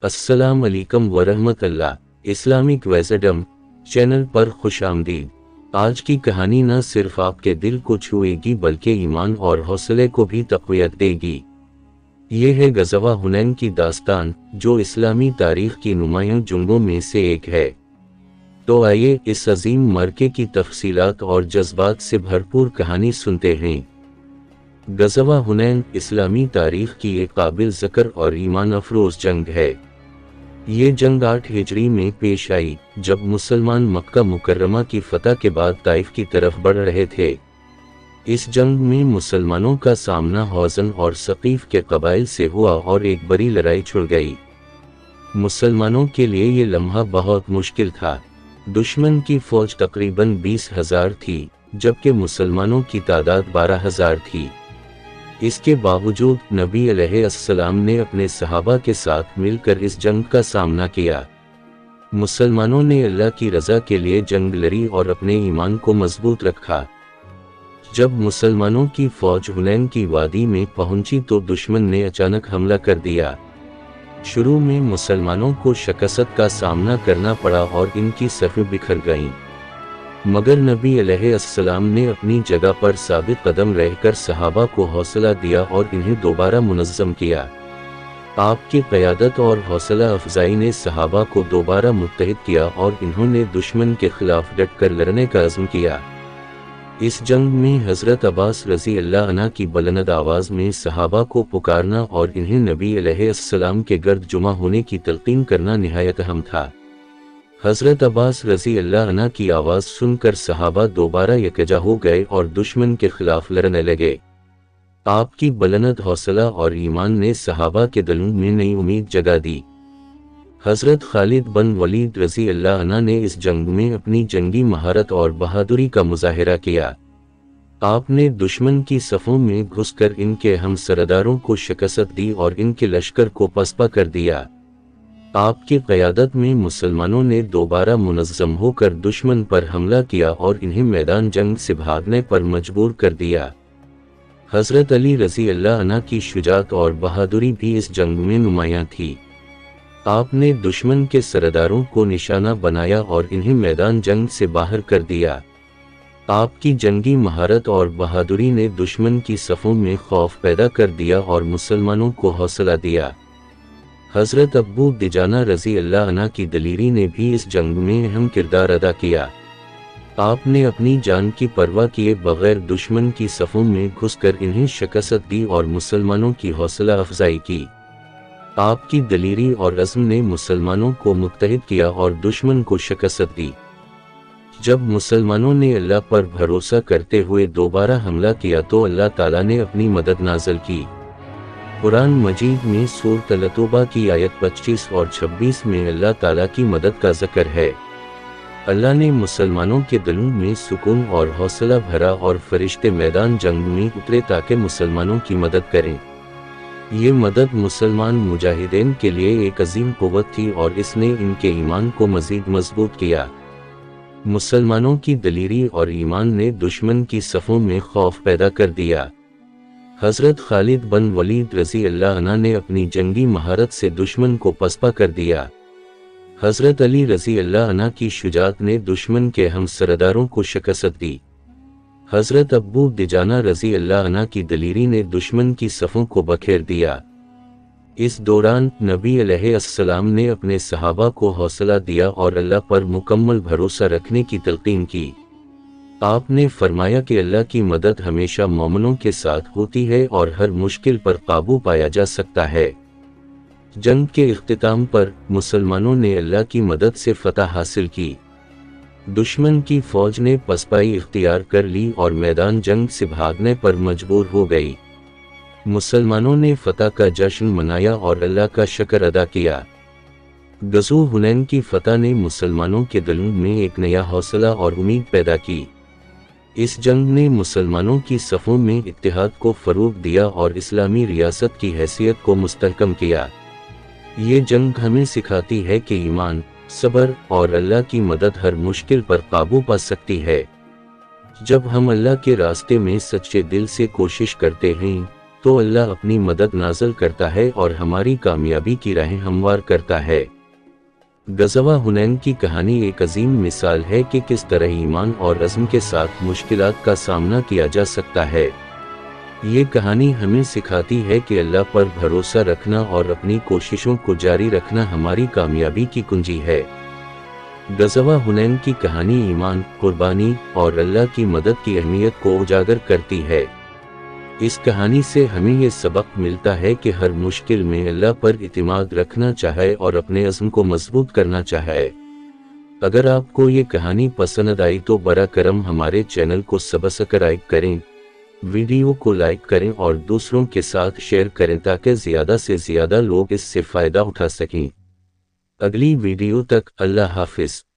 अस्सलाम वालेकुम वरहमतुल्लाह। Islamic wisdom channel पर खुश आमदीद। आज की कहानी न सिर्फ आपके दिल को छुएगी बल्कि ईमान और हौसले को भी तक़वियत देगी। ये है ग़ज़वा हुनैन की दास्तान, जो इस्लामी तारीख़ की नुमायां जंगों में से एक है। तो आइए इस अजीम मरके की तफसीलात और जज्बात से भरपूर कहानी सुनते हैं। ग़ज़वा हुनैन इस्लामी तारीख़ की एक काबिल ज़िक्र और ईमान अफरोज़ जंग है। ये जंग 8 हिजरी में पेश आई, जब मुसलमान मक्का मुकर्रमा की फतह के बाद ताइफ की तरफ बढ़ रहे थे। इस जंग में मुसलमानों का सामना हौज़न और सक़ीफ़ के कबाइल से हुआ और एक बड़ी लड़ाई छिड़ गई। मुसलमानों के लिए ये लम्हा बहुत मुश्किल था। दुश्मन की फ़ौज तकरीबन 20,000 थी, जबकि मुसलमानों की तादाद 12,000 थी। इसके बावजूद नबी अलैहिस्सलाम ने अपने सहाबा के साथ मिलकर इस जंग का सामना किया। मुसलमानों ने अल्लाह की रज़ा के लिए जंग लड़ी और अपने ईमान को मजबूत रखा। जब मुसलमानों की फ़ौज हुनैन की वादी में पहुंची तो दुश्मन ने अचानक हमला कर दिया। शुरू में मुसलमानों को शिकस्त का सामना करना पड़ा और इनकी सफ़ें बिखर गईं। मगर नबी अलैहिस्सलाम ने अपनी जगह पर साबित कदम रहकर सहाबा को हौसला दिया और इन्हें दोबारा मुनज़्ज़म किया। आपकी क़यादत और हौसला अफजाई ने सहाबा को दोबारा मुत्तहिद किया और इन्होंने दुश्मन के खिलाफ डट कर लड़ने का अज़्म किया। इस जंग में हज़रत अब्बास रज़ी अल्लाह अन्हु की बुलंद आवाज़ में सहाबा को पुकारना और इन्हें नबी अलैहिस्सलाम के गर्द जुमा होने की तलक़ीन करना निहायत अहम था। हज़रत अब्बास रज़ी अल्लाह अन्हु की आवाज़ सुनकर सहाबा दोबारा यकजा हो गए और दुश्मन के खिलाफ लड़ने लगे। आपकी बुलंद हौसला और ईमान ने सहाबा के दिलों में नई उम्मीद जगा दी। हज़रत खालिद बिन वलीद रज़ी अल्लाह अन्हु ने इस जंग में अपनी जंगी महारत और बहादुरी का मुज़ाहिरा किया। आपने दुश्मन की सफ़ों में घुसकर इनके हम सरदारों को शिकस्त दी और इनके लश्कर को पसपा कर दिया। आपकी क़यादत में मुसलमानों ने दोबारा मुनज़्ज़म होकर दुश्मन पर हमला किया और इन्हें मैदान जंग से भागने पर मजबूर कर दिया। हज़रत अली रज़ी अल्लाह अन्हु की शुजाअत और बहादुरी भी इस जंग में नुमायां थी। आपने दुश्मन के सरदारों को निशाना बनाया और इन्हें मैदान जंग से बाहर कर दिया। आपकी जंगी महारत और बहादुरी ने दुश्मन की सफ़ों में खौफ पैदा कर दिया और मुसलमानों को हौसला दिया। हज़रत अबू दुजाना रज़ी अल्लाह अन्हु की दलीरी ने भी इस जंग में अहम किरदार अदा किया। आपने अपनी जान की परवाह किए बगैर दुश्मन की सफ़ों में घुसकर इन्हें शिकस्त दी और मुसलमानों की हौसला अफजाई की। आपकी दलीरी और अज़्म ने मुसलमानों को मुत्तहिद किया और दुश्मन को शिकस्त दी। जब मुसलमानों ने अल्लाह पर भरोसा करते हुए दोबारा हमला किया तो अल्लाह ताला ने अपनी मदद नाज़िल की। कुरान मजीद में सूरत अल-तौबा की आयत 25 और 26 में अल्लाह ताला की मदद का ज़िक्र है। अल्लाह ने मुसलमानों के दिलों में सुकून और हौसला भरा और फरिश्ते मैदान जंग में उतरे ताकि मुसलमानों की मदद करें। ये मदद मुसलमान मुजाहिदीन के लिए एक अजीम क़ुव्वत थी और इसने इनके ईमान को मज़ीद मजबूत किया। मुसलमानों की दलीरी और ईमान ने दुश्मन की सफ़ों में खौफ पैदा कर दिया। हज़रत खालिद बिन वलीद रज़ी अल्लाह अन्हु ने अपनी जंगी महारत से दुश्मन को पसपा कर दिया। हज़रत अली रज़ी अल्लाह अन्हु की शुजाअत ने दुश्मन के हम सरदारों को शिकस्त दी। हज़रत अबू दुजाना रज़ी अल्लाह अन्हु की दलीरी ने दुश्मन की सफ़ों को बखेर दिया। इस दौरान नबी अलैहिस्सलाम ने अपने सहाबा को हौसला दिया और अल्लाह पर मुकम्मल भरोसा रखने की तलक़ीन की। आपने फरमाया कि अल्लाह की मदद हमेशा मोमिनों के साथ होती है और हर मुश्किल पर काबू पाया जा सकता है। जंग के इख्तिताम पर मुसलमानों ने अल्लाह की मदद से फतह हासिल की। दुश्मन की फ़ौज ने पसपाई इख्तियार कर ली और मैदान जंग से भागने पर मजबूर हो गई। मुसलमानों ने फतह का जश्न मनाया और अल्लाह का शुक्र अदा किया। ग़ज़वा हुनैन की फतह ने मुसलमानों के दिलों में एक नया हौसला और उम्मीद पैदा की। इस जंग ने मुसलमानों की सफ़ों में इत्तेहाद को फ़रोग़ दिया और इस्लामी रियासत की हैसियत को मुस्तहकम किया। ये जंग हमें सिखाती है कि ईमान, सब्र और अल्लाह की मदद हर मुश्किल पर काबू पा सकती है। जब हम अल्लाह के रास्ते में सच्चे दिल से कोशिश करते हैं تو اللہ اپنی مدد نازل کرتا ہے اور ہماری کامیابی کی راہیں ہموار کرتا ہے۔ غزوہ حنین کی کہانی ایک عظیم مثال ہے کہ کس طرح ایمان اور عزم کے ساتھ مشکلات کا سامنا کیا جا سکتا ہے۔ یہ کہانی ہمیں سکھاتی ہے کہ اللہ پر بھروسہ رکھنا اور اپنی کوششوں کو جاری رکھنا ہماری کامیابی کی کنجی ہے۔ غزوہ حنین کی کہانی ایمان، قربانی اور اللہ کی مدد کی اہمیت کو اجاگر کرتی ہے۔ اس کہانی سے ہمیں یہ سبق ملتا ہے کہ ہر مشکل میں اللہ پر اعتماد رکھنا چاہیے اور اپنے عزم کو مضبوط کرنا چاہیے۔ اگر آپ کو یہ کہانی پسند آئی تو براہ کرم ہمارے چینل کو سبسکرائب کریں، ویڈیو کو لائک کریں اور دوسروں کے ساتھ شیئر کریں تاکہ زیادہ سے زیادہ لوگ اس سے فائدہ اٹھا سکیں۔ اگلی ویڈیو تک اللہ حافظ۔